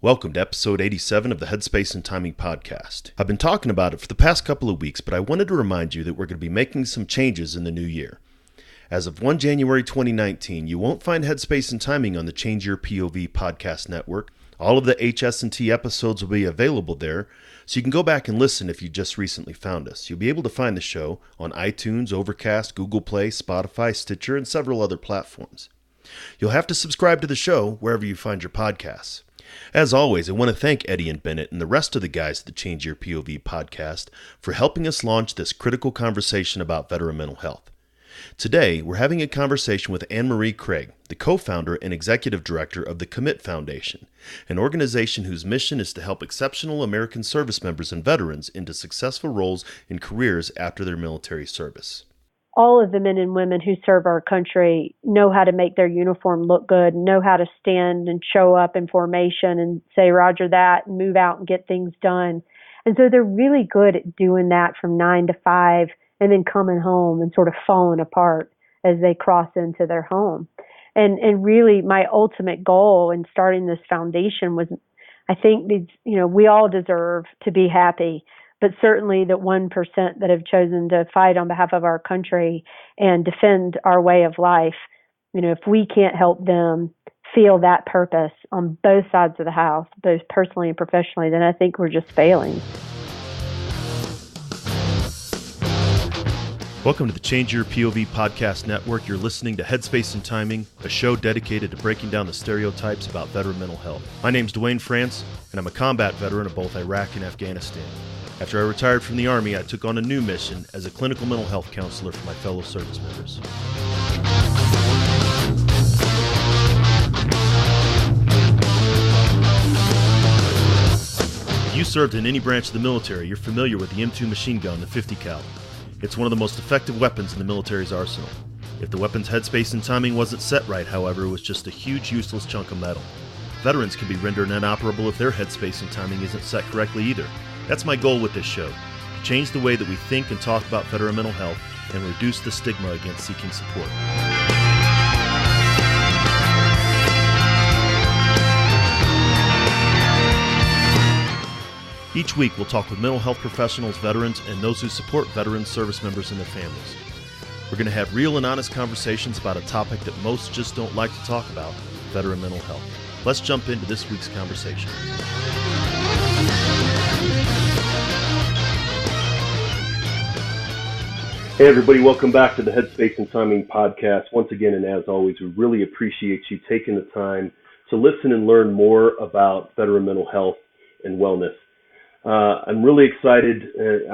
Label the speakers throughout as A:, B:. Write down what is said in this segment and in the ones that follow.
A: Welcome to episode 87 of the Headspace and Timing podcast. I've been talking about it for the past couple of weeks, but I wanted to remind you that we're going to be making some changes in the new year. As of 1 January 2019, you won't find Headspace and Timing on the Change Your POV podcast network. All of the HST episodes will be available there, so you can go back and listen if you just recently found us. You'll be able to find the show on iTunes, Overcast, Google Play, Spotify, Stitcher, and several other platforms. You'll have to subscribe to the show wherever you find your podcasts. As always, I want to thank Eddie and Bennett and the rest of the guys at the Change Your POV podcast for helping us launch this critical conversation about veteran mental health. Today, we're having a conversation with Meree Craig, the co-founder and executive director of the Commit Foundation, an organization whose mission is to help exceptional American service members and veterans into successful roles and careers after their military service.
B: All of the men and women who serve our country know how to make their uniform look good, know how to stand and show up in formation and say, Roger that, and move out and get things done. And so they're really good at doing that from 9 to 5 and then coming home and sort of falling apart as they cross into their home. And really my ultimate goal in starting this foundation was, I think, we all deserve to be happy, but certainly the 1% that have chosen to fight on behalf of our country and defend our way of life, if we can't help them feel that purpose on both sides of the house, both personally and professionally, then I think we're just failing.
A: Welcome to the Change Your POV podcast network. You're listening to Headspace and Timing, a show dedicated to breaking down the stereotypes about veteran mental health. My name's Dwayne France, and I'm a combat veteran of both Iraq and Afghanistan. After I retired from the Army, I took on a new mission as a clinical mental health counselor for my fellow service members. If you served in any branch of the military, you're familiar with the M2 machine gun, the 50 cal. It's one of the most effective weapons in the military's arsenal. If the weapon's headspace and timing wasn't set right, however, it was just a huge useless chunk of metal. Veterans can be rendered inoperable if their headspace and timing isn't set correctly either. That's my goal with this show, to change the way that we think and talk about veteran mental health and reduce the stigma against seeking support. Each week, we'll talk with mental health professionals, veterans, and those who support veterans, service members, and their families. We're going to have real and honest conversations about a topic that most just don't like to talk about, veteran mental health. Let's jump into this week's conversation. Hey everybody, welcome back to the Headspace and Timing podcast. Once again, and as always, we really appreciate you taking the time to listen and learn more about veteran mental health and wellness. I'm really excited.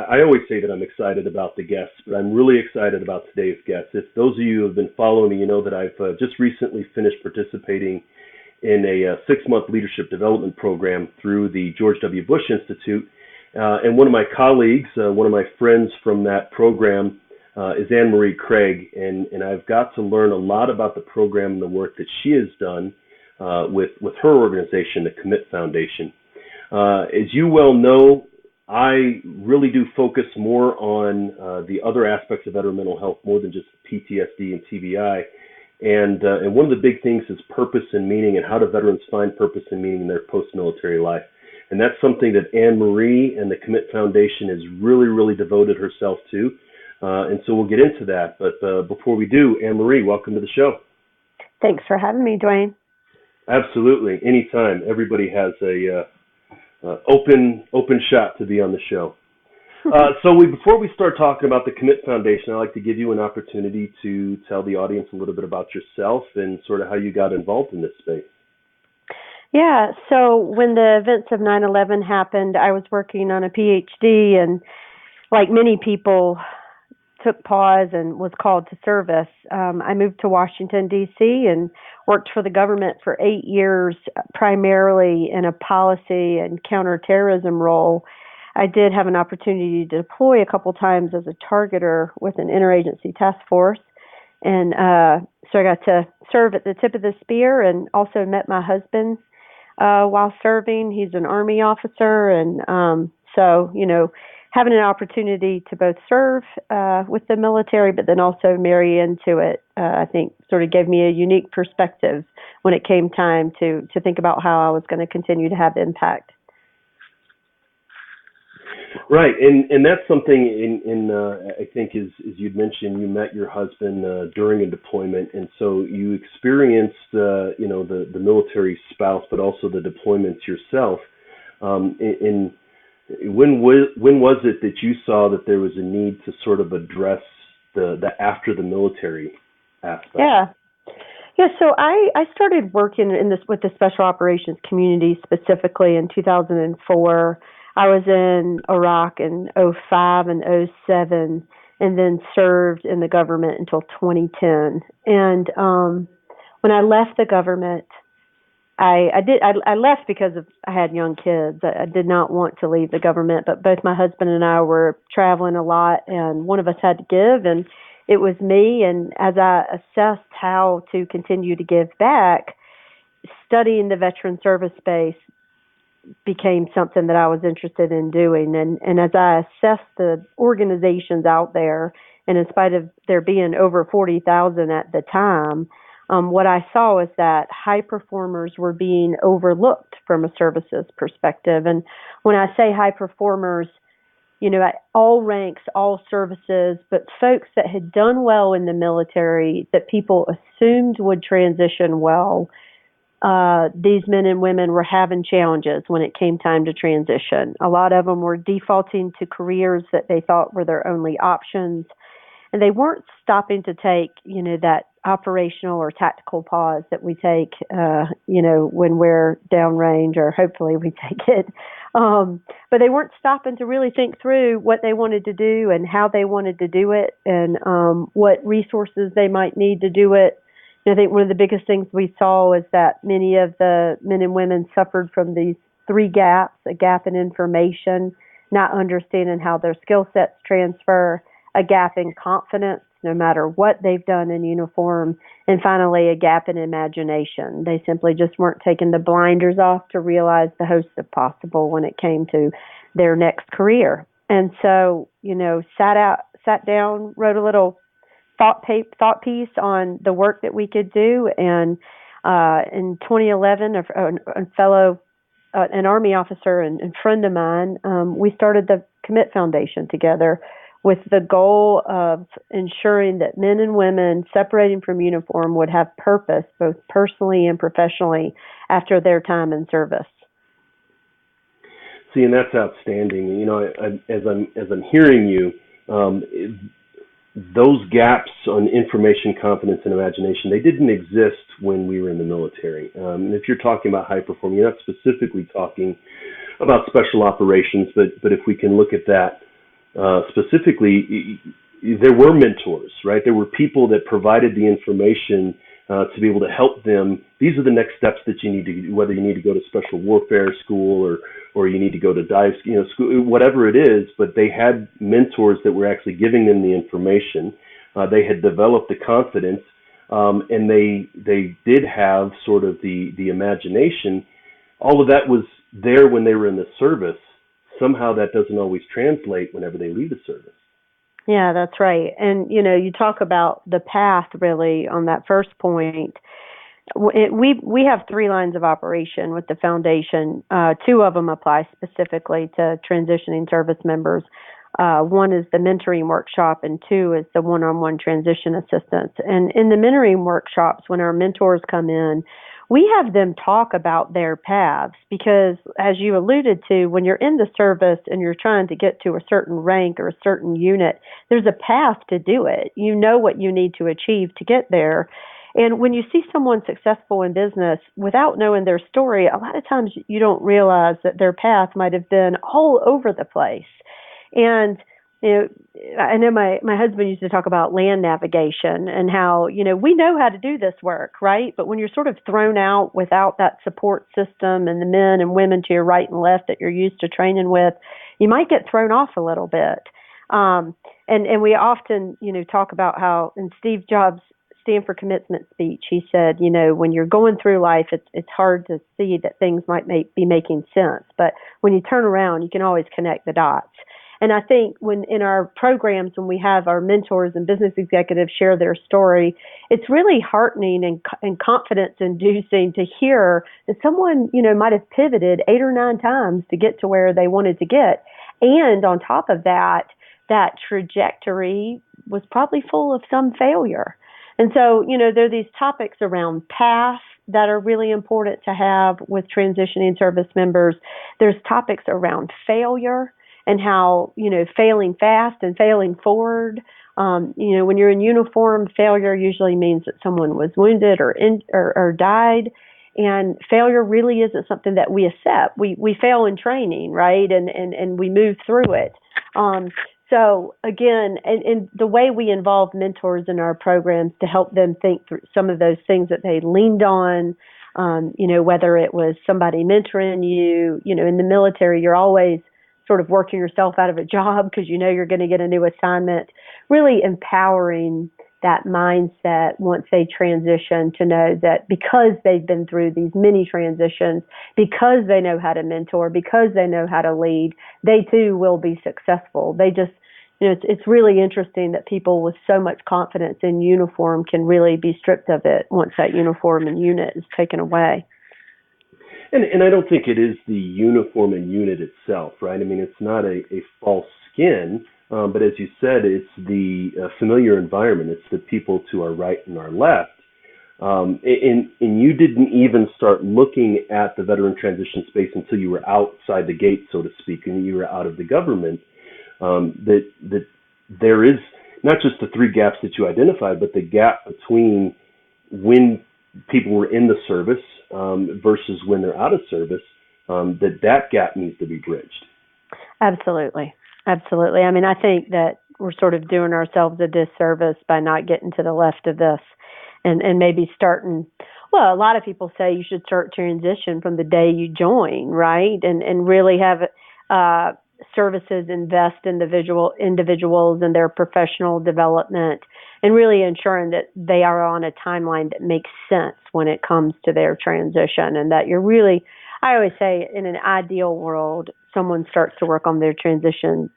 A: I always say that I'm excited about the guests, but I'm really excited about today's guest. If those of you who have been following me, you know that I've just recently finished participating in a 6-month leadership development program through the George W. Bush Institute. And one of my colleagues, one of my friends from that program, is Meree Craig, and I've got to learn a lot about the program and the work that she has done with her organization, the Commit Foundation. As you well know, I really do focus more on the other aspects of veteran mental health, more than just PTSD and TBI. And one of the big things is purpose and meaning, and how do veterans find purpose and meaning in their post-military life. And that's something that Meree and the Commit Foundation has really, really devoted herself to. And so we'll get into that. But before we do, Meree, welcome to the show.
B: Thanks for having me, Dwayne.
A: Absolutely. Anytime. Everybody has a open shot to be on the show. Before we start talking about the Commit Foundation, I'd like to give you an opportunity to tell the audience a little bit about yourself and sort of how you got involved in this space.
B: Yeah, so when the events of 9/11 happened, I was working on a PhD, and like many people, took pause and was called to service. I moved to Washington, D.C. and worked for the government for 8 years, primarily in a policy and counterterrorism role. I did have an opportunity to deploy a couple times as a targeter with an interagency task force. And so I got to serve at the tip of the spear and also met my husband while serving. He's an Army officer. And having an opportunity to both serve with the military, but then also marry into it, I think sort of gave me a unique perspective when it came time to think about how I was going to continue to have impact.
A: Right, and that's something I think as you'd mentioned, you met your husband during a deployment, and so you experienced the military spouse, but also the deployments yourself. In when was it that you saw that there was a need to sort of address the after the military aspect?
B: Yeah, so I started working in this with the special operations community specifically in 2004. I was in Iraq in '05 and '07, and then served in the government until 2010. And when I left the government, I left because I had young kids. I did not want to leave the government, but both my husband and I were traveling a lot, and one of us had to give, and it was me. And as I assessed how to continue to give back, studying the veteran service space became something that I was interested in doing. And as I assessed the organizations out there, and in spite of there being over 40,000 at the time, what I saw is that high performers were being overlooked from a services perspective. And when I say high performers, at all ranks, all services, but folks that had done well in the military that people assumed would transition well, these men and women were having challenges when it came time to transition. A lot of them were defaulting to careers that they thought were their only options. And they weren't stopping to take, that operational or tactical pause that we take, when we're downrange, or hopefully we take it. But they weren't stopping to really think through what they wanted to do and how they wanted to do it, and what resources they might need to do it. And I think one of the biggest things we saw is that many of the men and women suffered from these three gaps: a gap in information, not understanding how their skill sets transfer, a gap in confidence, no matter what they've done in uniform, and finally a gap in imagination. They simply just weren't taking the blinders off to realize the host of possible when it came to their next career. And so, sat down, wrote a little thought piece on the work that we could do, and in 2011, an Army officer and friend of mine, we started the Commit Foundation together, with the goal of ensuring that men and women separating from uniform would have purpose, both personally and professionally, after their time in service.
A: See, and that's outstanding. As I'm hearing you, those gaps on information, confidence, and imagination, they didn't exist when we were in the military. And if you're talking about high performing, you're not specifically talking about special operations, but if we can look at that, specifically, there were mentors, right? There were people that provided the information to be able to help them. These are the next steps that you need to do, whether you need to go to special warfare school or you need to go to dive, school, whatever it is. But they had mentors that were actually giving them the information. They had developed the confidence, and they did have sort of the imagination. All of that was there when they were in the service. Somehow that doesn't always translate whenever they leave the service.
B: Yeah, that's right. And, you talk about the path really on that first point. We have 3 lines of operation with the foundation. 2 of them apply specifically to transitioning service members. One is the mentoring workshop, and 2 is the one-on-one transition assistance. And in the mentoring workshops, when our mentors come in, we have them talk about their paths, because as you alluded to, when you're in the service and you're trying to get to a certain rank or a certain unit, there's a path to do it. You know what you need to achieve to get there. And when you see someone successful in business without knowing their story, a lot of times you don't realize that their path might have been all over the place. And I know my husband used to talk about land navigation and how, we know how to do this work, right? But when you're sort of thrown out without that support system and the men and women to your right and left that you're used to training with, you might get thrown off a little bit. And we often, talk about how in Steve Jobs' Stand for Commitment speech, he said, when you're going through life, it's hard to see that things might be making sense. But when you turn around, you can always connect the dots. And I think when in our programs, when we have our mentors and business executives share their story, it's really heartening and confidence inducing to hear that someone, might have pivoted 8 or 9 times to get to where they wanted to get. And on top of that, that trajectory was probably full of some failure. And so, there are these topics around path that are really important to have with transitioning service members. There's topics around failure and how, failing fast and failing forward. When you're in uniform, failure usually means that someone was wounded or died. And failure really isn't something that we accept. We fail in training, right? And we move through it. So again, and the way we involve mentors in our programs to help them think through some of those things that they leaned on, whether it was somebody mentoring you, in the military, you're always sort of working yourself out of a job because you're going to get a new assignment, really empowering that mindset once they transition to know that because they've been through these many transitions, because they know how to mentor, because they know how to lead, they too will be successful. They just, it's really interesting that people with so much confidence in uniform can really be stripped of it once that uniform and unit is taken away.
A: And I don't think it is the uniform and unit itself, right? I mean, it's not a false skin, but as you said, it's the familiar environment. It's the people to our right and our left. And you didn't even start looking at the veteran transition space until you were outside the gate, so to speak, and you were out of the government. That there is not just the 3 gaps that you identified, but the gap between when people were in the service versus when they're out of service, that gap needs to be bridged. Absolutely.
B: I mean, I think that we're sort of doing ourselves a disservice by not getting to the left of this and maybe starting. Well, a lot of people say you should start transition from the day you join, right? And really have services invest in individuals and their professional development and really ensuring that they are on a timeline that makes sense when it comes to their transition, and that you're really, I always say, in an ideal world, someone starts to work on their transition,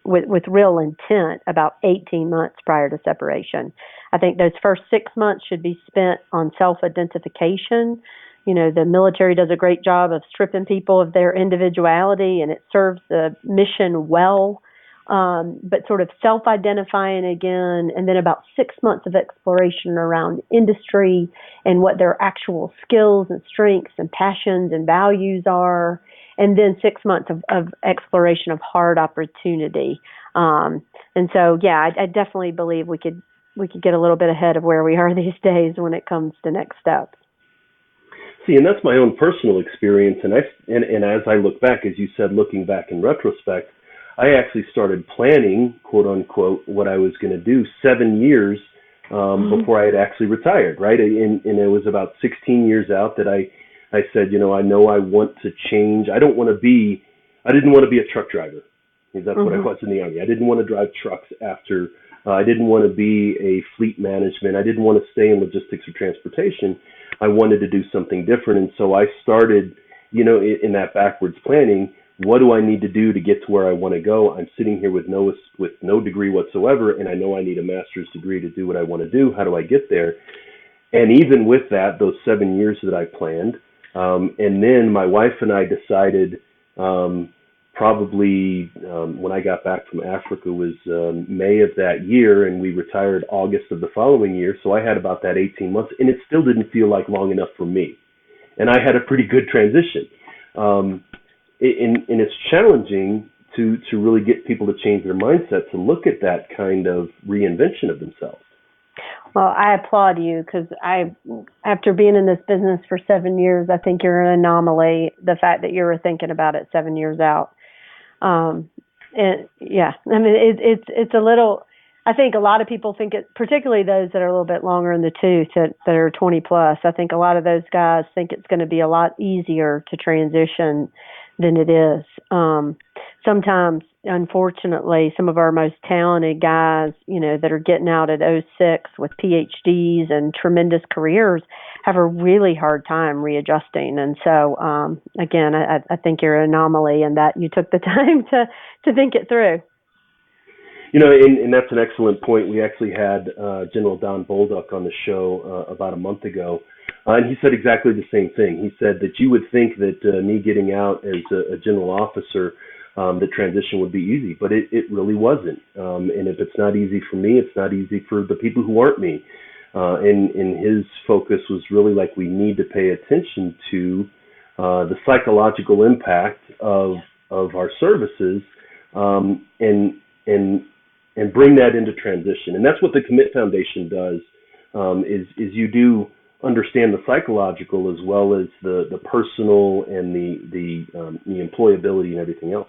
B: with real intent about 18 months prior to separation. I think those first 6 months should be spent on self-identification. The military does a great job of stripping people of their individuality, and it serves the mission well. But sort of self-identifying again, and then about 6 months of exploration around industry and what their actual skills and strengths and passions and values are, and then 6 months of exploration of hard opportunity. And so, yeah, I definitely believe we could get a little bit ahead of where we are these days when it comes to next steps.
A: See, and that's my own personal experience. And as I look back, as you said, looking back in retrospect, I actually started planning, quote unquote, what I was going to do 7 years before I had actually retired, right? And it was about 16 years out that I said, I know I want to change. I didn't want to be a truck driver. That's what I was in the Army. I didn't want to drive trucks after. I didn't want to be a fleet management. I didn't want to stay in logistics or transportation. I wanted to do something different. And so I started, in that backwards planning. What do I need to do to get to where I want to go? I'm sitting here with no degree whatsoever, and I know I need a master's degree to do what I want to do. How do I get there? And even with that, those 7 years that I planned, and then my wife and I decided probably when I got back from Africa was May of that year, and we retired August of the following year. So I had about that 18 months, and it still didn't feel like long enough for me. And I had a pretty good transition. And it's challenging to really get people to change their mindset to look at that kind of reinvention of themselves.
B: Well, I applaud you because after being in this business for 7 years, I think you're an anomaly. The fact that you were thinking about it 7 years out, it's a little. I think a lot of people think it, particularly those that are a little bit longer in the tooth, that are 20 plus. I think a lot of those guys think it's going to be a lot easier to transition than it is. Sometimes unfortunately, some of our most talented guys, that are getting out at '06 with PhDs and tremendous careers have a really hard time readjusting. And so, again, I think you're an anomaly in that you took the time to think it through.
A: And that's an excellent point. We actually had General Don Bolduc on the show about a month ago, and he said exactly the same thing. He said that you would think that me getting out as a general officer, the transition would be easy, but it really wasn't. And if it's not easy for me, it's not easy for the people who aren't me. And his focus was really like, we need to pay attention to the psychological impact of our services, and bring that into transition. And that's what the Commit Foundation does, is you do understand the psychological as well as the personal and the employability and everything else.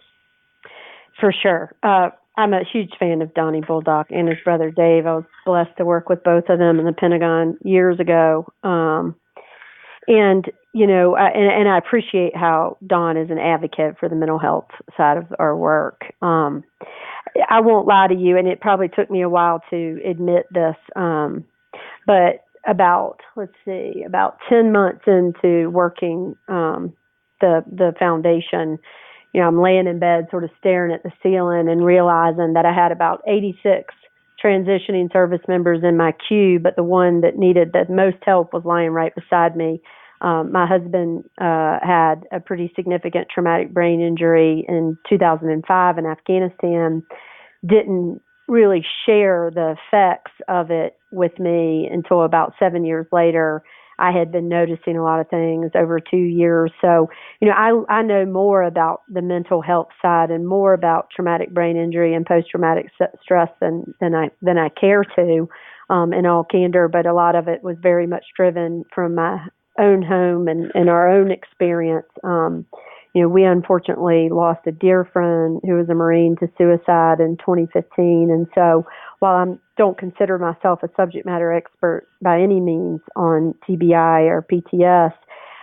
B: For sure. I'm a huge fan of Donnie Bolduc and his brother Dave. I was blessed to work with both of them in the Pentagon years ago. And I appreciate how Don is an advocate for the mental health side of our work. I won't lie to you, and it probably took me a while to admit this, but about 10 months into working the foundation, I'm laying in bed sort of staring at the ceiling and realizing that I had about 86 transitioning service members in my queue, but the one that needed the most help was lying right beside me. My husband had a pretty significant traumatic brain injury in 2005 in Afghanistan, didn't really share the effects of it with me until about 7 years later. I had been noticing a lot of things over 2 years. So, I know more about the mental health side and more about traumatic brain injury and post-traumatic stress than I care to, in all candor. But a lot of it was very much driven from my own home and our own experience. We unfortunately lost a dear friend who was a Marine to suicide in 2015. And so while I don't consider myself a subject matter expert by any means on TBI or PTS,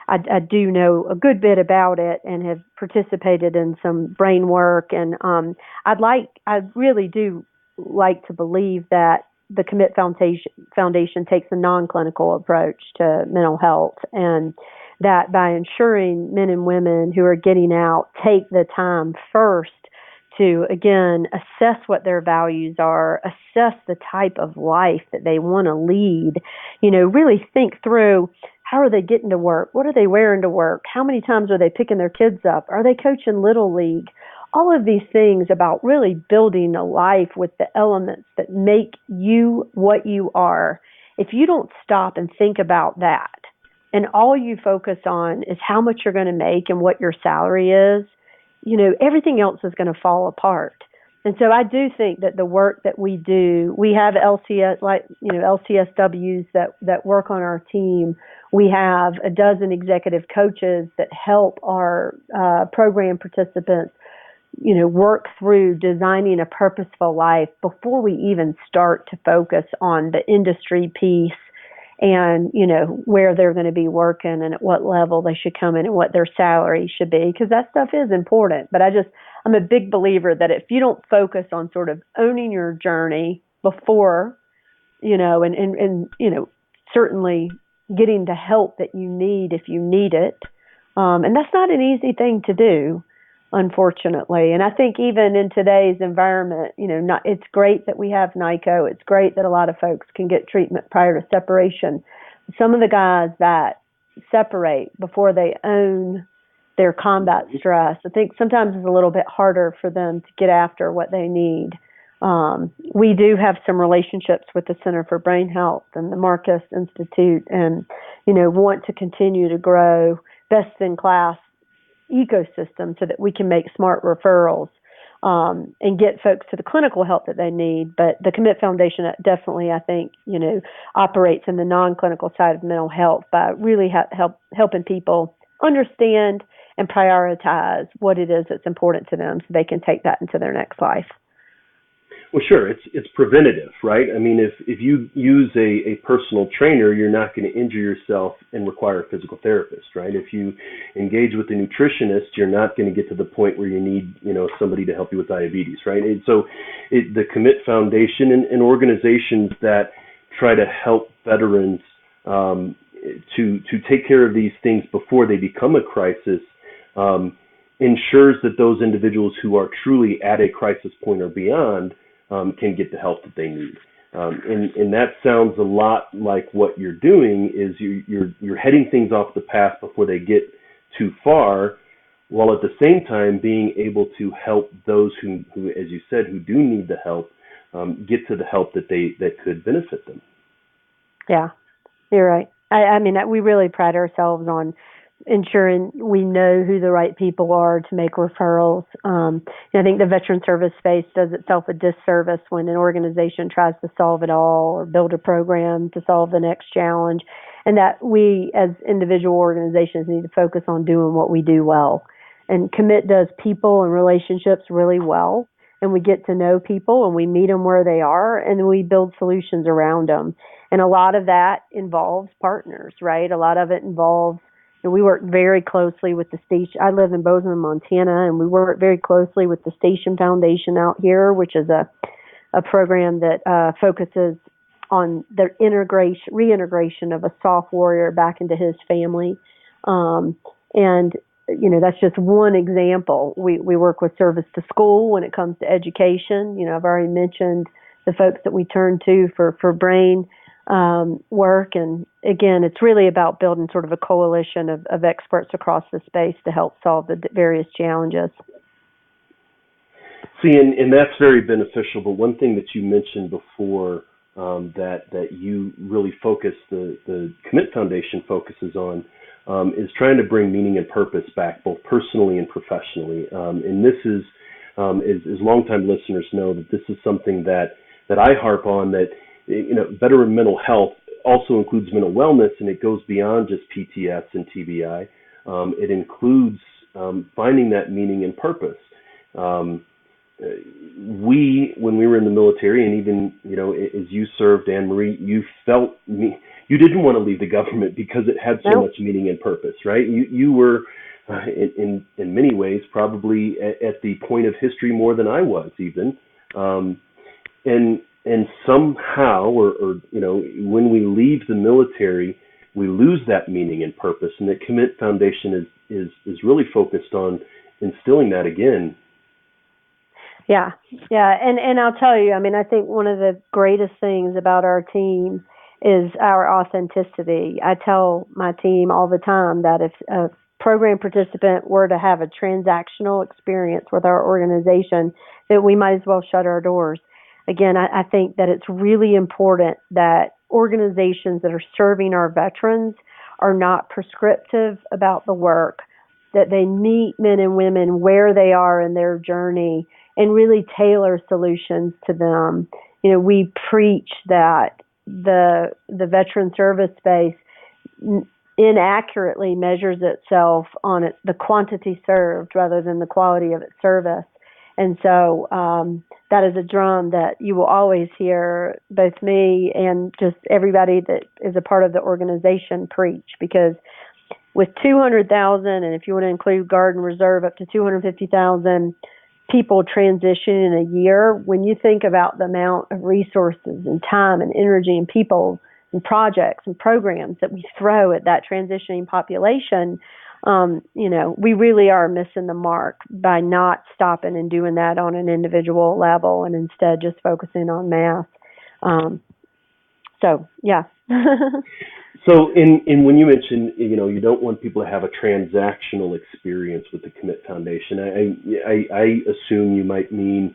B: I do know a good bit about it and have participated in some brain work. And I really do like to believe that the Commit Foundation takes a non-clinical approach to mental health, and that by ensuring men and women who are getting out take the time first to, again, assess what their values are, assess the type of life that they want to lead, really think through, how are they getting to work? What are they wearing to work? How many times are they picking their kids up? Are they coaching Little League? All of these things about really building a life with the elements that make you what you are. If you don't stop and think about that, and all you focus on is how much you're going to make and what your salary is, everything else is going to fall apart. And so I do think that the work that we do, we have LCSWs that work on our team. We have a dozen executive coaches that help our program participants work through designing a purposeful life before we even start to focus on the industry piece and, where they're going to be working and at what level they should come in and what their salary should be, because that stuff is important. But I'm a big believer that if you don't focus on sort of owning your journey before, and certainly getting the help that you need if you need it, and that's not an easy thing to do, unfortunately. And I think even in today's environment, it's great that we have NICO. It's great that a lot of folks can get treatment prior to separation. Some of the guys that separate before they own their combat stress, I think sometimes it's a little bit harder for them to get after what they need. We do have some relationships with the Center for Brain Health and the Marcus Institute, and, want to continue to grow best-in-class ecosystem so that we can make smart referrals and get folks to the clinical help that they need. But the Commit Foundation definitely, I think, operates in the non-clinical side of mental health by really helping people understand and prioritize what it is that's important to them so they can take that into their next life.
A: Well, sure, it's preventative, right? I mean, if you use a personal trainer, you're not going to injure yourself and require a physical therapist, right? If you engage with a nutritionist, you're not going to get to the point where you need, somebody to help you with diabetes, right? And so the Commit Foundation and organizations that try to help veterans to take care of these things before they become a crisis ensures that those individuals who are truly at a crisis point or beyond can get the help that they need. And that sounds a lot like what you're doing is you're heading things off the path before they get too far, while at the same time being able to help those who as you said, who do need the help, get to the help that could benefit them. Yeah,
B: you're right. I mean, we really pride ourselves on ensuring we know who the right people are to make referrals. I think the veteran service space does itself a disservice when an organization tries to solve it all or build a program to solve the next challenge, and that we as individual organizations need to focus on doing what we do well. And Commit does people and relationships really well, and we get to know people and we meet them where they are, and we build solutions around them. And a lot of that involves partners, right? A lot of it involves we work very closely with the station. I live in Bozeman, Montana, and we work very closely with the Station Foundation out here, which is a program that focuses on the reintegration of a soft warrior back into his family. And that's just one example. We work with Service to School when it comes to education. I've already mentioned the folks that we turn to for brain work, and again, it's really about building sort of a coalition of experts across the space to help solve the various challenges.
A: See, and that's very beneficial. But one thing that you mentioned before that you really focus, the Commit Foundation focuses on, is trying to bring meaning and purpose back, both personally and professionally. And this is, as longtime listeners know, that this is something that I harp on, that veteran mental health also includes mental wellness, and it goes beyond just PTS and TBI. It includes finding that meaning and purpose. When we were in the military, and even as you served, Meree, you didn't want to leave the government because it had so much meaning and purpose, right? You were in many ways probably at the point of history more than I was even, and somehow, or when we leave the military, we lose that meaning and purpose. And the Commit Foundation is really focused on instilling that again.
B: Yeah, and I'll tell you, I mean, I think one of the greatest things about our team is our authenticity. I tell my team all the time that if a program participant were to have a transactional experience with our organization, that we might as well shut our doors. Again, I think that it's really important that organizations that are serving our veterans are not prescriptive about the work, that they meet men and women where they are in their journey and really tailor solutions to them. We preach that the veteran service space inaccurately measures itself on the quantity served rather than the quality of its service. And so that is a drum that you will always hear both me and just everybody that is a part of the organization preach, because with 200,000, and if you want to include Guard and Reserve, up to 250,000 people transition in a year, when you think about the amount of resources and time and energy and people and projects and programs that we throw at that transitioning population, we really are missing the mark by not stopping and doing that on an individual level and instead just focusing on mass. So, yeah.
A: So, in when you mentioned, you don't want people to have a transactional experience with the Commit Foundation, I assume you might mean,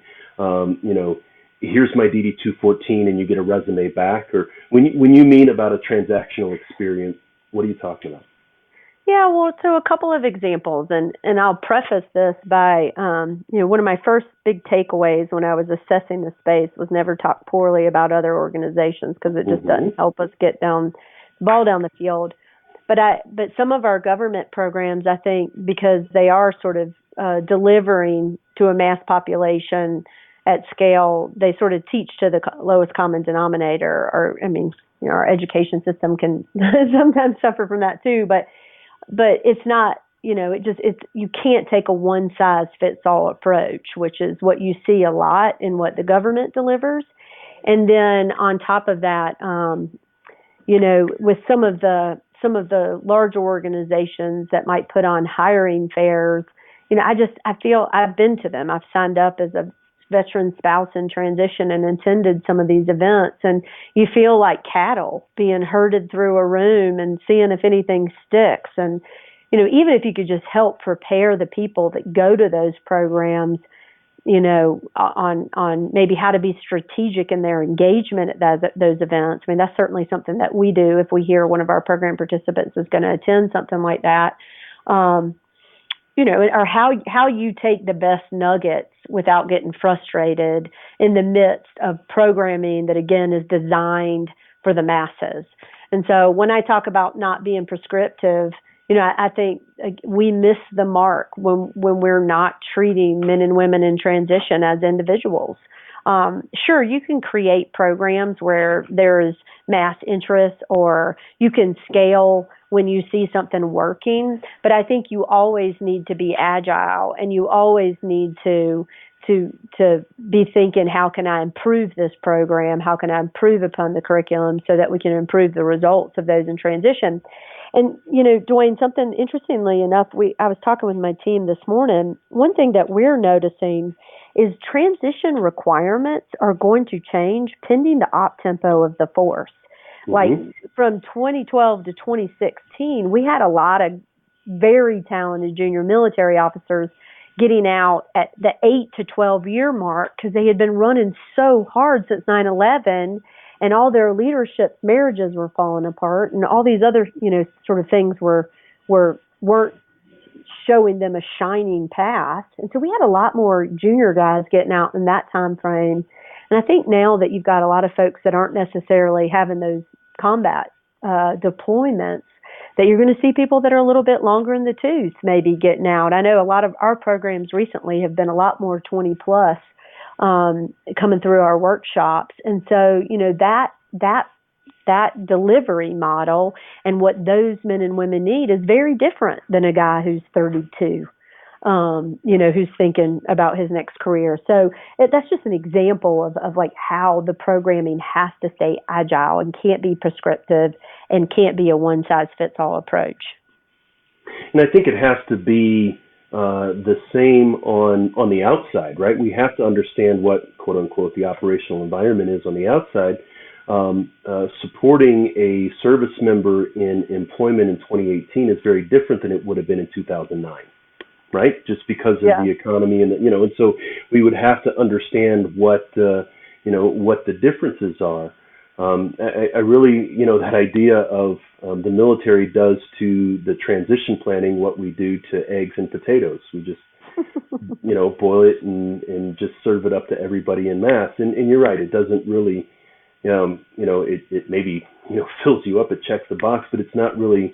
A: here's my DD-214 and you get a resume back, or when you mean about a transactional experience, what are you talking about?
B: Yeah, well, so a couple of examples, and I'll preface this by, one of my first big takeaways when I was assessing the space was never talk poorly about other organizations, because it just doesn't help us get the ball down the field. But some of our government programs, I think, because they are sort of delivering to a mass population at scale. They sort of teach to the lowest common denominator, or, I mean, our education system can sometimes suffer from that too, but it's not, you can't take a one size fits all approach, which is what you see a lot in what the government delivers. And then on top of that, with some of the larger organizations that might put on hiring fairs, I feel I've been to them. I've signed up as a veteran spouse in transition and attended some of these events, and you feel like cattle being herded through a room and seeing if anything sticks. And even if you could just help prepare the people that go to those programs, on maybe how to be strategic in their engagement at those events. I mean, that's certainly something that we do if we hear one of our program participants is going to attend something like that. Or how you take the best nuggets without getting frustrated in the midst of programming that, again, is designed for the masses. And so when I talk about not being prescriptive, I think we miss the mark when we're not treating men and women in transition as individuals. Sure, you can create programs where there is mass interest, or you can scale when you see something working, but I think you always need to be agile, and you always need to be thinking, how can I improve this program? How can I improve upon the curriculum so that we can improve the results of those in transition? And, Dwayne, something interestingly enough, I was talking with my team this morning. One thing that we're noticing is transition requirements are going to change pending the op tempo of the force. Mm-hmm. Like from 2012 to 2016, we had a lot of very talented junior military officers getting out at the 8 to 12 year mark because they had been running so hard since 9/11. And all their leadership marriages were falling apart, and all these other, sort of things weren't showing them a shining path. And so we had a lot more junior guys getting out in that time frame. And I think now that you've got a lot of folks that aren't necessarily having those combat deployments, that you're going to see people that are a little bit longer in the tooth maybe getting out. I know a lot of our programs recently have been a lot more 20 plus. Coming through our workshops. And so, that delivery model and what those men and women need is very different than a guy who's 32, who's thinking about his next career. So that's just an example of like how the programming has to stay agile and can't be prescriptive and can't be a one size fits all approach.
A: And I think it has to be the same on the outside, right? We have to understand what, quote unquote, the operational environment is on the outside. Supporting a service member in employment in 2018 is very different than it would have been in 2009, right? Just because of the economy and and so we would have to understand what what the differences are. I really, that idea of the military does to the transition planning what we do to eggs and potatoes. We just, boil it and just serve it up to everybody en masse. And you're right, it doesn't really, it maybe, fills you up, it checks the box, but it's not really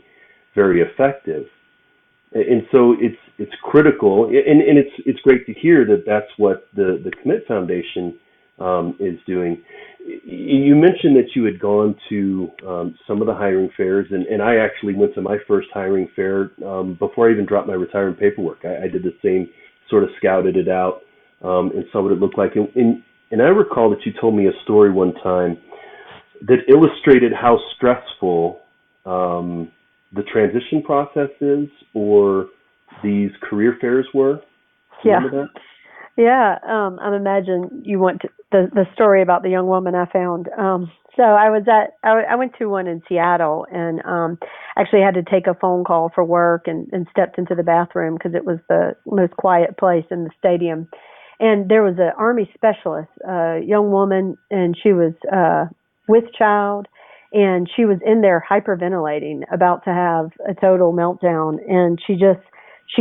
A: very effective. And so it's critical, and it's great to hear that that's what the Commit Foundation is doing. You mentioned that you had gone to some of the hiring fairs, and I actually went to my first hiring fair before I even dropped my retirement paperwork. I did the same, sort of scouted it out and saw what it looked like. And I recall that you told me a story one time that illustrated how stressful the transition process is, or these career fairs were. Remember that?
B: Yeah, I imagine you want the story about the young woman I found. So I went to one in Seattle, and actually had to take a phone call for work and stepped into the bathroom because it was the most quiet place in the stadium. And there was an Army specialist, a young woman, and she was with child, and she was in there hyperventilating, about to have a total meltdown, and she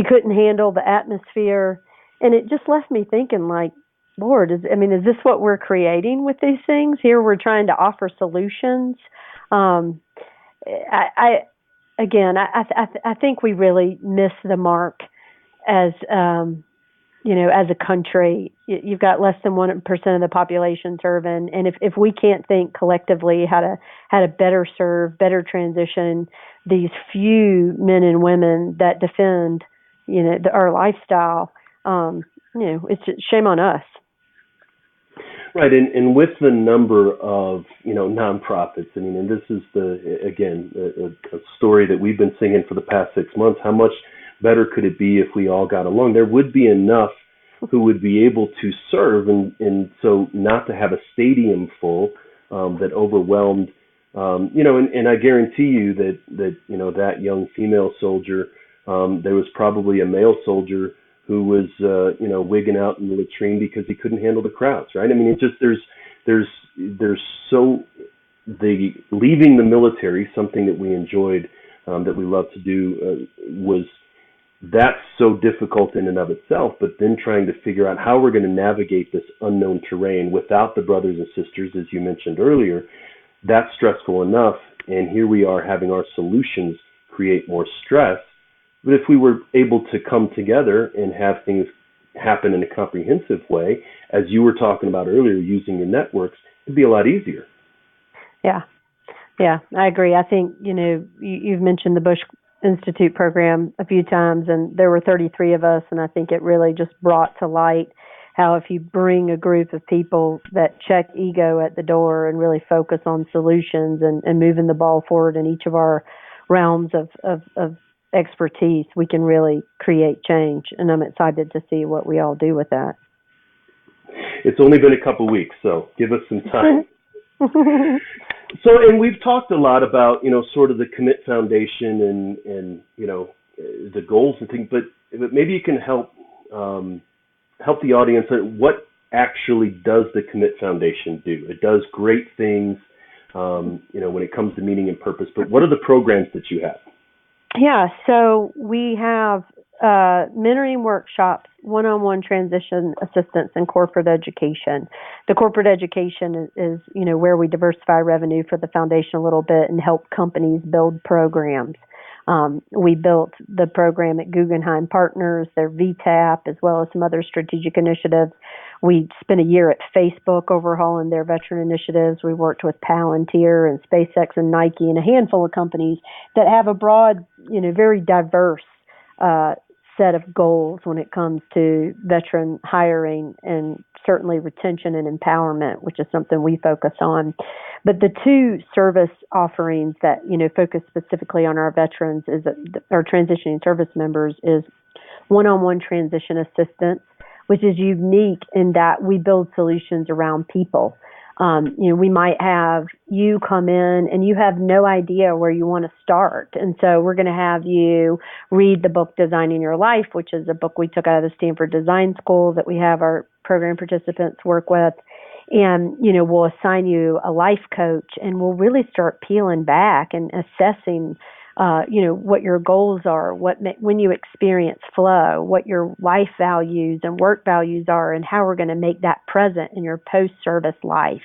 B: couldn't handle the atmosphere. And it just left me thinking, like, Lord, is this what we're creating with these things? Here we're trying to offer solutions. I think we really miss the mark as as a country, you've got less than 1% of the population serving, and if we can't think collectively how to better serve, better transition these few men and women that defend, our lifestyle, it's shame on us.
A: Right, and with the number of nonprofits, and this is a story that we've been singing for the past 6 months. How much better could it be if we all got along? There would be enough who would be able to serve, and so not to have a stadium full that overwhelmed. And I guarantee you that young female soldier, there was probably a male soldier who was, wigging out in the latrine because he couldn't handle the crowds, right? I mean, it just, there's leaving the military, something that we enjoyed, that we love to do, that's so difficult in and of itself, but then trying to figure out how we're going to navigate this unknown terrain without the brothers and sisters, as you mentioned earlier, that's stressful enough. And here we are having our solutions create more stress. But if we were able to come together and have things happen in a comprehensive way, as you were talking about earlier, using your networks, it'd be a lot easier.
B: Yeah, I agree. I think, you've mentioned the Bush Institute program a few times, and there were 33 of us, and I think it really just brought to light how if you bring a group of people that check ego at the door and really focus on solutions and moving the ball forward in each of our realms of expertise, we can really create change. And I'm excited to see what we all do with that.
A: It's only been a couple weeks, so give us some time. So, and we've talked a lot about, sort of the Commit Foundation and the goals and things, but maybe you can help the audience. What actually does the Commit Foundation do? It does great things, when it comes to meaning and purpose, but what are the programs that you have?
B: Yeah, so we have mentoring workshops, one-on-one transition assistance, and corporate education. The corporate education is where we diversify revenue for the foundation a little bit and help companies build programs. We built the program at Guggenheim Partners, their VTAP, as well as some other strategic initiatives. We spent a year at Facebook overhauling their veteran initiatives. We worked with Palantir and SpaceX and Nike and a handful of companies that have a broad, very diverse set of goals when it comes to veteran hiring and certainly retention and empowerment, which is something we focus on. But the two service offerings that, focus specifically on our veterans our transitioning service members is one-on-one transition assistance, which is unique in that we build solutions around people. We might have you come in and you have no idea where you want to start. And so we're going to have you read the book Designing Your Life, which is a book we took out of the Stanford Design School that we have our program participants work with. And, we'll assign you a life coach, and we'll really start peeling back and assessing what your goals are, when you experience flow, what your life values and work values are, and how we're going to make that present in your post-service life.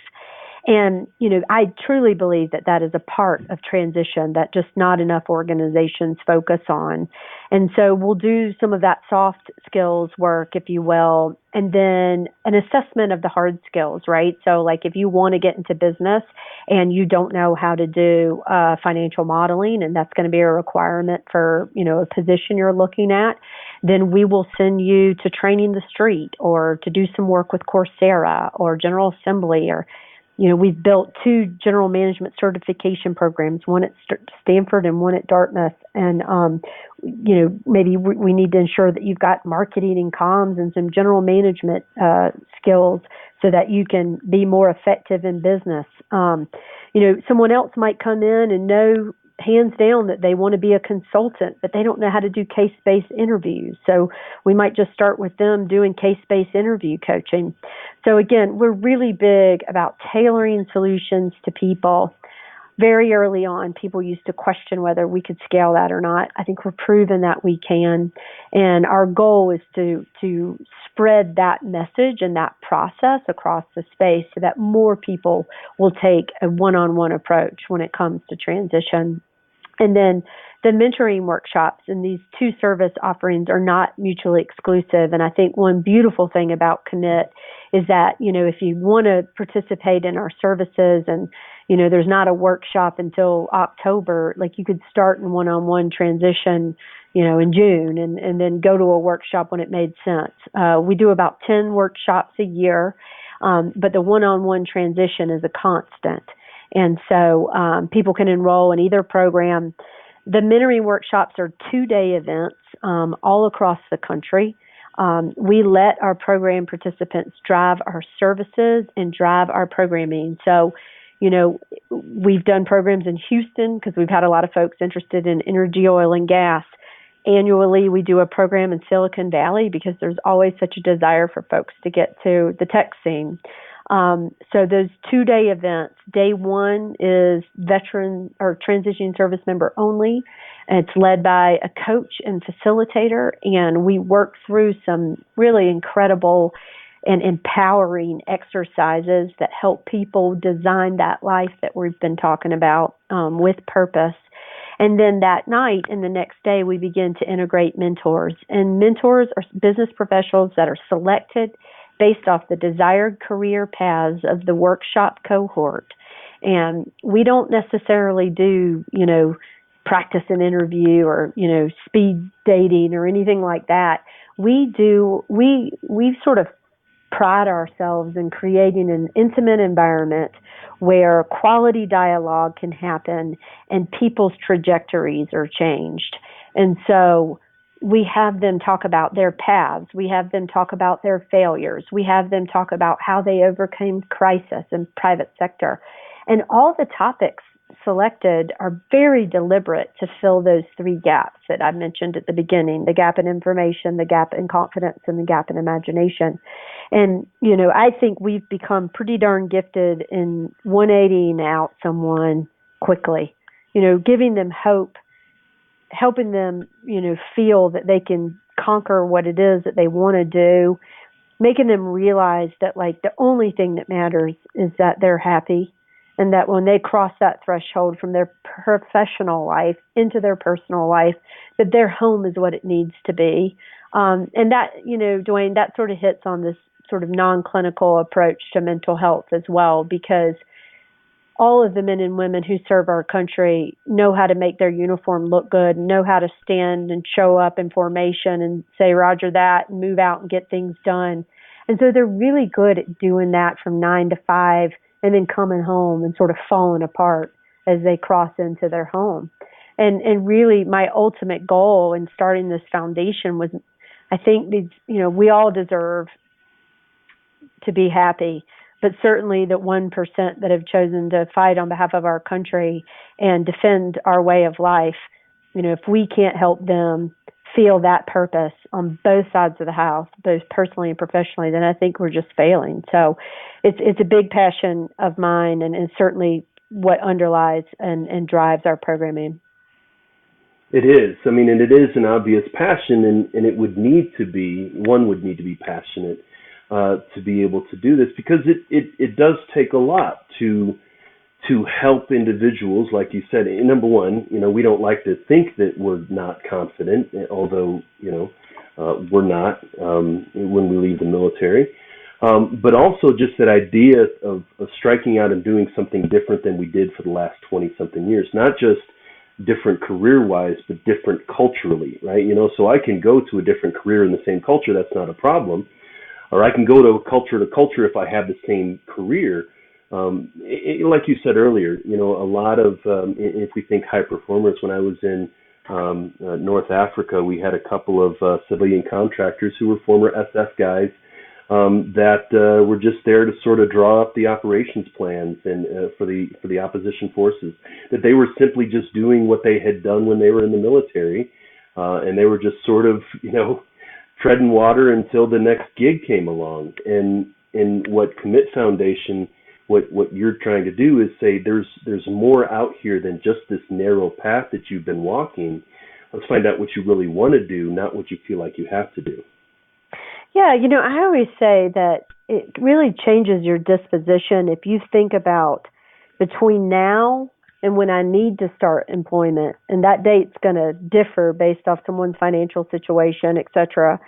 B: And, I truly believe that is a part of transition that just not enough organizations focus on. And so we'll do some of that soft skills work, if you will, and then an assessment of the hard skills, right? So like if you want to get into business and you don't know how to do financial modeling, and that's going to be a requirement for, a position you're looking at, then we will send you to Training the Street or to do some work with Coursera or General Assembly or we've built 2 general management certification programs, one at Stanford and one at Dartmouth. And, maybe we need to ensure that you've got marketing and comms and some general management skills so that you can be more effective in business. Someone else might come in and know hands down that they want to be a consultant, but they don't know how to do case-based interviews. So we might just start with them doing case-based interview coaching. So again, we're really big about tailoring solutions to people. Very early on, people used to question whether we could scale that or not. I think we're proven that we can. And our goal is to spread that message and that process across the space so that more people will take a one-on-one approach when it comes to transition. And then the mentoring workshops and these two service offerings are not mutually exclusive. And I think one beautiful thing about Commit is that, if you want to participate in our services and, there's not a workshop until October, like you could start in one-on-one transition, in June and then go to a workshop when it made sense. We do about 10 workshops a year, but the one-on-one transition is a constant. And so people can enroll in either program. The mentoring workshops are 2-day events all across the country. We let our program participants drive our services and drive our programming. So, we've done programs in Houston because we've had a lot of folks interested in energy, oil, and gas. Annually, we do a program in Silicon Valley because there's always such a desire for folks to get to the tech scene. So those 2-day events, day one is veteran or transitioning service member only. And it's led by a coach and facilitator, and we work through some really incredible and empowering exercises that help people design that life that we've been talking about with purpose. And then that night and the next day, we begin to integrate mentors. And mentors are business professionals that are selected based off the desired career paths of the workshop cohort. And we don't necessarily do, practice an interview or, speed dating or anything like that. We sort of pride ourselves in creating an intimate environment where quality dialogue can happen and people's trajectories are changed. And so we have them talk about their paths. We have them talk about their failures. We have them talk about how they overcame crisis in private sector. And all the topics selected are very deliberate to fill those 3 gaps that I mentioned at the beginning: the gap in information, the gap in confidence, and the gap in imagination. And, I think we've become pretty darn gifted in 180ing out someone quickly, giving them hope, helping them, feel that they can conquer what it is that they want to do, making them realize that, the only thing that matters is that they're happy, and that when they cross that threshold from their professional life into their personal life, that their home is what it needs to be. And that, Dwayne, that sort of hits on this sort of non-clinical approach to mental health as well, because all of the men and women who serve our country know how to make their uniform look good, know how to stand and show up in formation and say, Roger that, and move out and get things done. And so they're really good at doing that from 9 to 5 and then coming home and sort of falling apart as they cross into their home. And really my ultimate goal in starting this foundation was, I think, we all deserve to be happy, but certainly the 1% that have chosen to fight on behalf of our country and defend our way of life, if we can't help them feel that purpose on both sides of the house, both personally and professionally, then I think we're just failing. So it's a big passion of mine, and certainly what underlies and drives our programming.
A: It is. And it is an obvious passion, and it would need to be, one would need to be passionate to be able to do this, because it does take a lot to help individuals, like you said. Number one, we don't like to think that we're not confident, although, we're not when we leave the military. But also just that idea of striking out and doing something different than we did for the last 20-something years, not just different career-wise, but different culturally, right? So I can go to a different career in the same culture, that's not a problem. Or I can go to culture if I have the same career. Like you said earlier, a lot of, if we think high performers, when I was in North Africa, we had a couple of civilian contractors who were former SF guys that were just there to sort of draw up the operations plans and for the opposition forces. That they were simply just doing what they had done when they were in the military, and they were just sort of, treading water until the next gig came along. And what Commit Foundation, what you're trying to do is say there's more out here than just this narrow path that you've been walking. Let's find out what you really want to do, not what you feel like you have to do.
B: Yeah, I always say that it really changes your disposition if you think about between now and when I need to start employment. And that date's going to differ based off someone's financial situation, et cetera.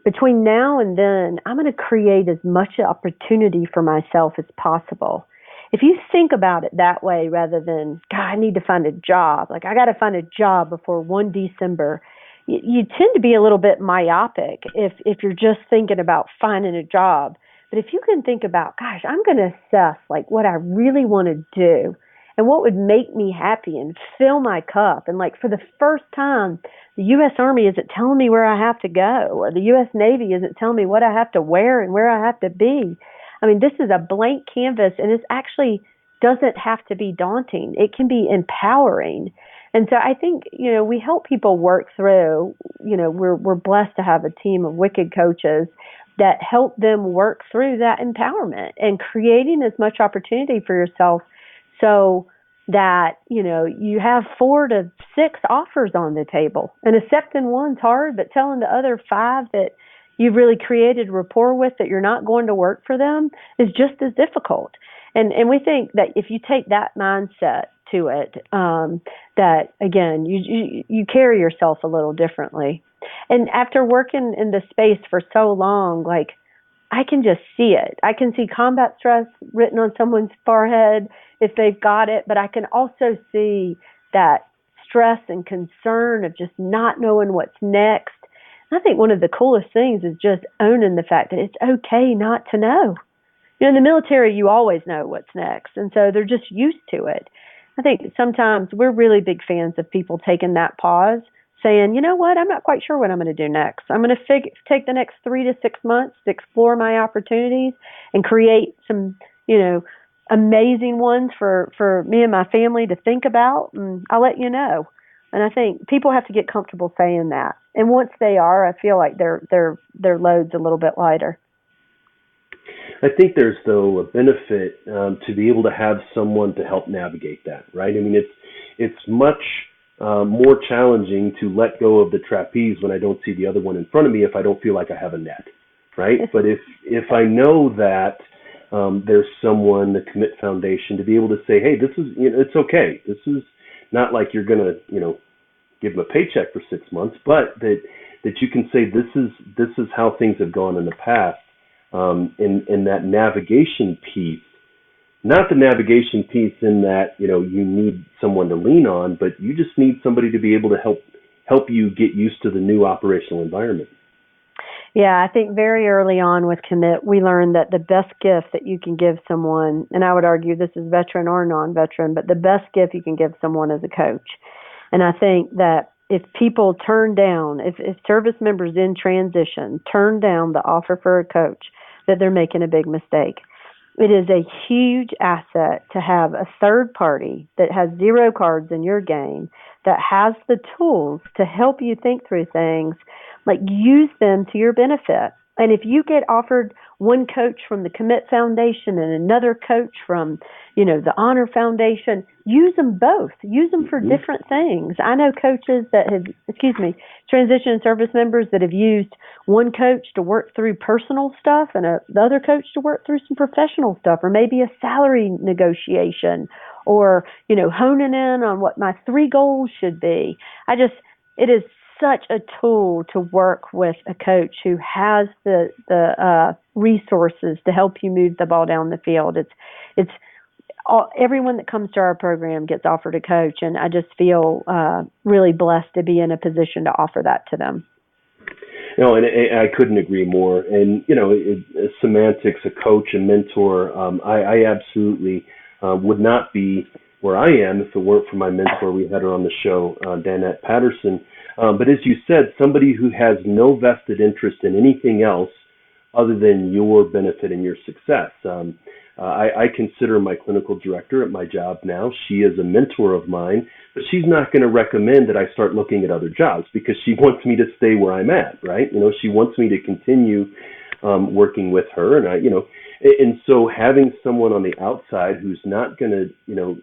B: Between now and then, I'm going to create as much opportunity for myself as possible. If you think about it that way rather than, God, I need to find a job, like I got to find a job before 1 December, you tend to be a little bit myopic if you're just thinking about finding a job. But if you can think about, gosh, I'm going to assess like what I really want to do and what would make me happy and fill my cup. And like for the first time, the U.S. Army isn't telling me where I have to go, or the U.S. Navy isn't telling me what I have to wear and where I have to be. I mean, this is a blank canvas, and it actually doesn't have to be daunting. It can be empowering. And so I think, we help people work through, we're blessed to have a team of wicked coaches that help them work through that empowerment and creating as much opportunity for yourself so that, you have 4 to 6 offers on the table. And accepting one's hard, but telling the other 5 that you've really created rapport with that you're not going to work for them is just as difficult. And we think that if you take that mindset to it, that again, you carry yourself a little differently. And after working in the space for so long, like I can just see it. I can see combat stress written on someone's forehead if they've got it, but I can also see that stress and concern of just not knowing what's next. I think one of the coolest things is just owning the fact that it's okay not to know. In the military, you always know what's next, and so they're just used to it. I think sometimes we're really big fans of people taking that pause, saying, you know what, I'm not quite sure what I'm going to do next. I'm going to take the next 3 to 6 months to explore my opportunities and create some, amazing ones for me and my family to think about, and I'll let you know. And I think people have to get comfortable saying that. And once they are, I feel like their load's a little bit lighter.
A: I think there's, though, a benefit to be able to have someone to help navigate that, right? I mean, it's much more challenging to let go of the trapeze when I don't see the other one in front of me if I don't feel like I have a net, right? But if I know that there's someone, the Commit Foundation, to be able to say, hey, this is, it's okay. This is not like you're going to, give them a paycheck for 6 months, but that you can say this is how things have gone in the past. In that navigation piece, not the navigation piece in that, you need someone to lean on, but you just need somebody to be able to help you get used to the new operational environment.
B: Yeah, I think very early on with Commit, we learned that the best gift that you can give someone, and I would argue this is veteran or non-veteran, but the best gift you can give someone is a coach. And I think that if people turn down, if service members in transition turn down the offer for a coach, that they're making a big mistake. It is a huge asset to have a third party that has 0 cards in your game, that has the tools to help you think through things, like use them to your benefit. And if you get offered one coach from the Commit Foundation and another coach from, the Honor Foundation, use them both. Use them for different things. I know coaches that have, transition service members that have used one coach to work through personal stuff and the other coach to work through some professional stuff, or maybe a salary negotiation, or, honing in on what my 3 goals should be. It is such a tool to work with a coach who has the resources to help you move the ball down the field. It's everyone that comes to our program gets offered a coach, and I just feel really blessed to be in a position to offer that to them.
A: No, and I couldn't agree more. And, semantics, a coach, a mentor, I absolutely would not be where I am if it weren't for my mentor. We had her on the show, Danette Patterson. But as you said, somebody who has no vested interest in anything else other than your benefit and your success. I consider my clinical director at my job now. She is a mentor of mine, but she's not going to recommend that I start looking at other jobs because she wants me to stay where I'm at, right? She wants me to continue working with her, and so having someone on the outside who's not going to,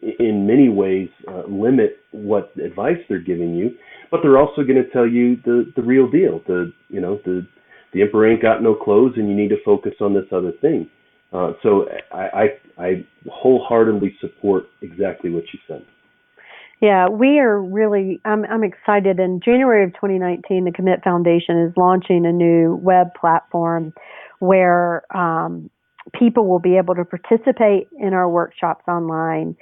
A: in many ways limit what advice they're giving you, but they're also going to tell you the real deal. The emperor ain't got no clothes, and you need to focus on this other thing. So I wholeheartedly support exactly what you said.
B: Yeah, we are really, I'm excited. In January of 2019, the Commit Foundation is launching a new web platform where people will be able to participate in our workshops online,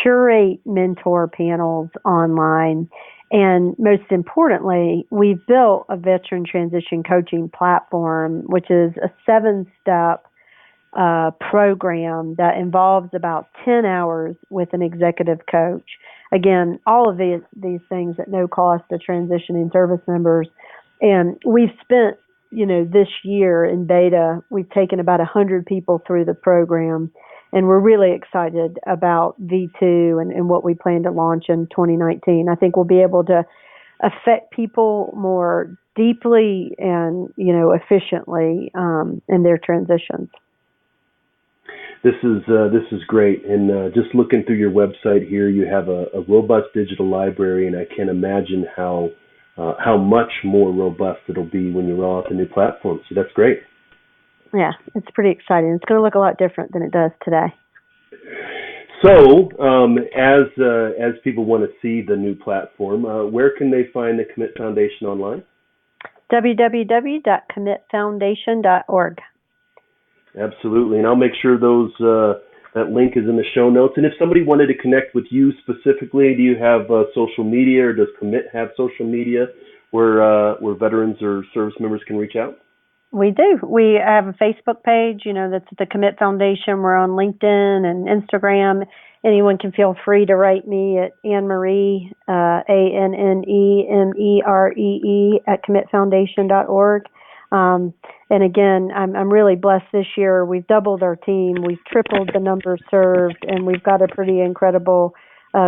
B: curate mentor panels online, and most importantly, we've built a veteran transition coaching platform, which is a 7-step program that involves about 10 hours with an executive coach. Again, all of these things at no cost to transitioning service members. And we've spent, this year in beta, we've taken about 100 people through the program. And we're really excited about V2 and what we plan to launch in 2019. I think we'll be able to affect people more deeply and, efficiently in their transitions.
A: This is great, and just looking through your website here, you have a robust digital library, and I can't imagine how much more robust it'll be when you roll out the new platform. So that's great.
B: Yeah, it's pretty exciting. It's going to look a lot different than it does today.
A: So, as people want to see the new platform, where can they find the Commit Foundation online?
B: www.commitfoundation.org.
A: Absolutely, and I'll make sure that link is in the show notes. And if somebody wanted to connect with you specifically, do you have social media, or does Commit have social media where veterans or service members can reach out?
B: We do. We have a Facebook page, that's the Commit Foundation. We're on LinkedIn and Instagram. Anyone can feel free to write me at Meree, ANNEMEREE at commitfoundation.org. And again, I'm really blessed this year. We've doubled our team. We've tripled the numbers served, and we've got a pretty incredible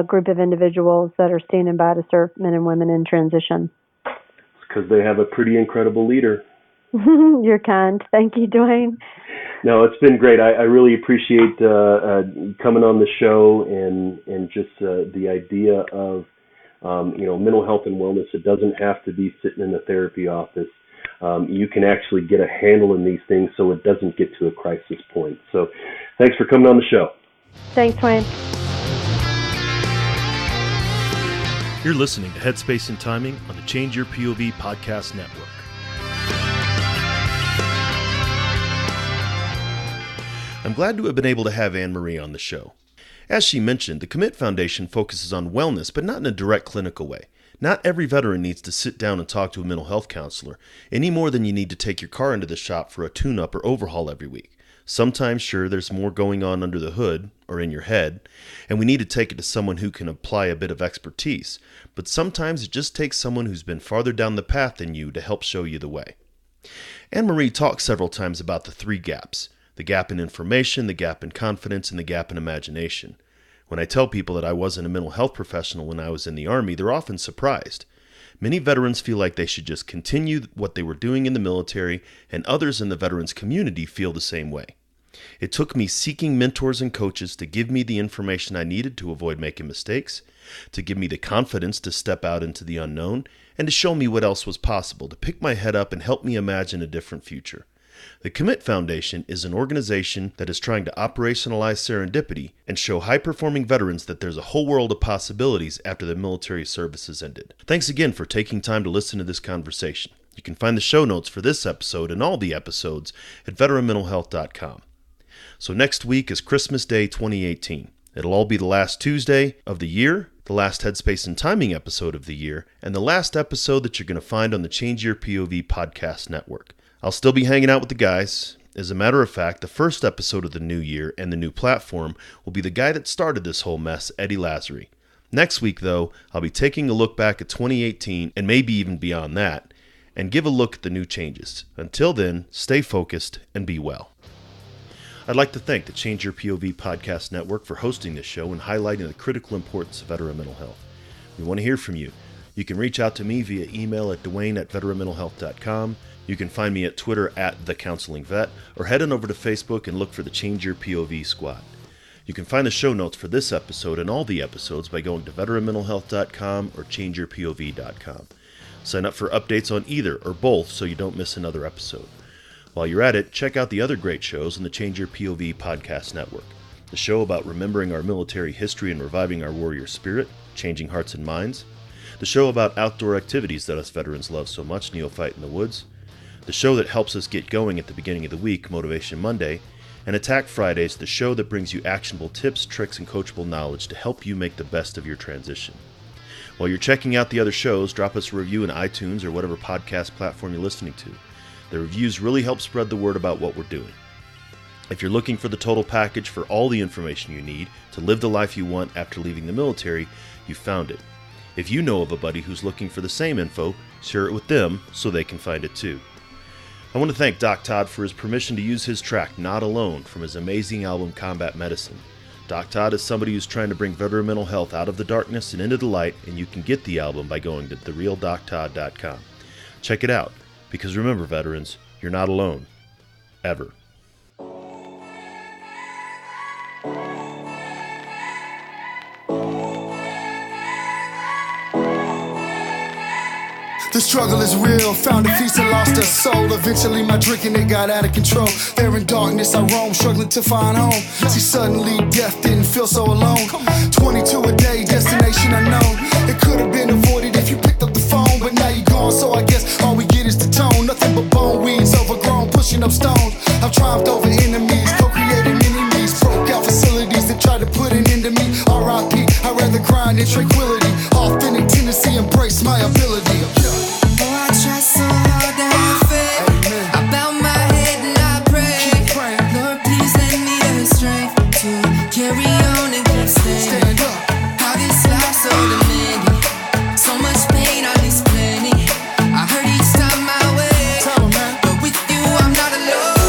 B: group of individuals that are standing by to serve men and women in transition.
A: Because they have a pretty incredible leader.
B: You're kind. Thank you, Dwayne.
A: No, it's been great. I really appreciate coming on the show and just the idea of mental health and wellness. It doesn't have to be sitting in the therapy office. You can actually get a handle in these things so it doesn't get to a crisis point. So thanks for coming on the show.
B: Thanks, Dwayne.
C: You're listening to Headspace and Timing on the Change Your POV podcast network. I'm glad to have been able to have Anne-Marie on the show. As she mentioned, the Commit Foundation focuses on wellness, but not in a direct clinical way. Not every veteran needs to sit down and talk to a mental health counselor, any more than you need to take your car into the shop for a tune-up or overhaul every week. Sometimes, sure, there's more going on under the hood or in your head, and we need to take it to someone who can apply a bit of expertise, but sometimes it just takes someone who's been farther down the path than you to help show you the way. Anne-Marie talked several times about the 3 gaps: the gap in information, the gap in confidence, and the gap in imagination. When I tell people that I wasn't a mental health professional when I was in the Army, they're often surprised. Many veterans feel like they should just continue what they were doing in the military, and others in the veterans community feel the same way. It took me seeking mentors and coaches to give me the information I needed to avoid making mistakes, to give me the confidence to step out into the unknown, and to show me what else was possible, to pick my head up and help me imagine a different future. The Commit Foundation is an organization that is trying to operationalize serendipity and show high-performing veterans that there's a whole world of possibilities after the military service has ended. Thanks again for taking time to listen to this conversation. You can find the show notes for this episode and all the episodes at veteranmentalhealth.com. So next week is Christmas Day 2018. It'll all be the last Tuesday of the year, the last Headspace and Timing episode of the year, and the last episode that you're going to find on the Change Your POV podcast network. I'll still be hanging out with the guys. As a matter of fact, the first episode of the new year and the new platform will be the guy that started this whole mess, Eddie Lazary. Next week, though, I'll be taking a look back at 2018 and maybe even beyond that, and give a look at the new changes. Until then, stay focused and be well. I'd like to thank the Change Your POV podcast network for hosting this show and highlighting the critical importance of veteran mental health. We want to hear from you. You can reach out to me via email at dwayne@veteranmentalhealth.com. You can find me at Twitter at @TheCounselingVet, or head on over to Facebook and look for the Change Your POV squad. You can find the show notes for this episode and all the episodes by going to veteranmentalhealth.com or changeyourpov.com. Sign up for updates on either or both so you don't miss another episode. While you're at it, check out the other great shows on the Change Your POV podcast network. The show about remembering our military history and reviving our warrior spirit, Changing Hearts and Minds. The show about outdoor activities that us veterans love so much, Neophyte in the Woods. The show that helps us get going at the beginning of the week, Motivation Monday. And Attack Fridays, the show that brings you actionable tips, tricks, and coachable knowledge to help you make the best of your transition. While you're checking out the other shows, drop us a review in iTunes or whatever podcast platform you're listening to. The reviews really help spread the word about what we're doing. If you're looking for the total package for all the information you need to live the life you want after leaving the military, you found it. If you know of a buddy who's looking for the same info, share it with them so they can find it too. I want to thank Doc Todd for his permission to use his track, Not Alone, from his amazing album, Combat Medicine. Doc Todd is somebody who's trying to bring veteran mental health out of the darkness and into the light, and you can get the album by going to therealdoctodd.com. Check it out, because remember, veterans, you're not alone. Ever.
D: The struggle is real, found a feast and lost a soul. Eventually my drinking, it got out of control. There in darkness I roam, struggling to find home. See, suddenly death didn't feel so alone. 22 a day, destination unknown. It could have been avoided if you picked up the phone, but now you're gone, so I guess all we get is the tone. Nothing but bone weeds, overgrown, pushing up stones. I've triumphed over enemies, co-created enemies. Broke out facilities that tried to put an end to me. R.I.P. I'd rather grind in tranquility. Authentic tendency, embrace my ability.
E: I try so hard to have faith. I bow my head and I pray. Lord, please lend me the strength to carry on and keep standing. How this life so demanding, so much pain on this planet. I hurt each time I wait, but with you I'm not alone.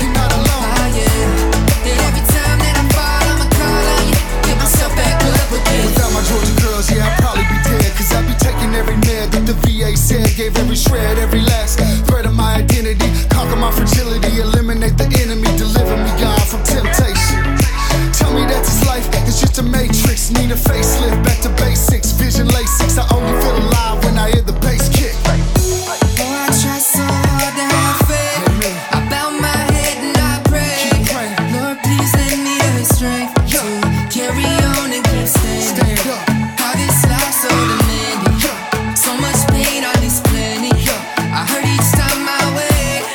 D: You're not alone.
E: Yeah. And every time that I fall, I'ma call on you, get myself back up again.
D: Without my Georgia girls, yeah, I'd probably be dead. Cause I'd be taking every med that the VA said. Gave every shred, every last thread of my identity. Conquer my fragility, eliminate the enemy. Deliver me, God, from temptation. Tell me that this life is just a matrix. Need a facelift, back to basics. Vision LASIX, I only feel alive when I hear the bass kick.
E: I try so hard to have faith. I bow my head and I pray. Lord, please lend me the strength to carry on and keep standing.
D: Stand up.
E: How this life so demanding, so much pain on this planet. I hurt each time I wait,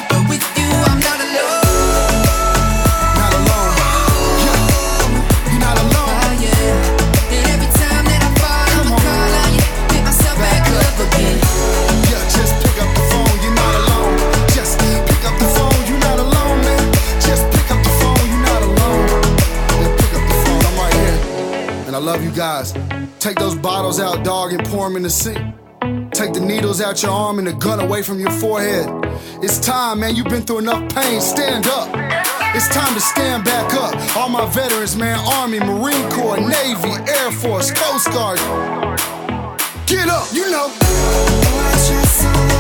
E: but with you I'm not alone.
D: Not alone. You're not alone.
E: Yeah. And every time that I fall, I'ma call on you, pick myself back up again.
D: Yeah, just pick up the phone, you're not alone. Just pick up the phone, you're not alone, man. Just pick up the phone, you're not alone. Yeah, pick up the phone, I'm right here. And I love you guys. Take those bottles out, dog, and pour them in the sink. Take the needles out your arm and the gun away from your forehead. It's time, man, you've been through enough pain, stand up. It's time to stand back up. All my veterans, man, Army, Marine Corps, Navy, Air Force, Coast Guard. Get up, you know.
E: I try so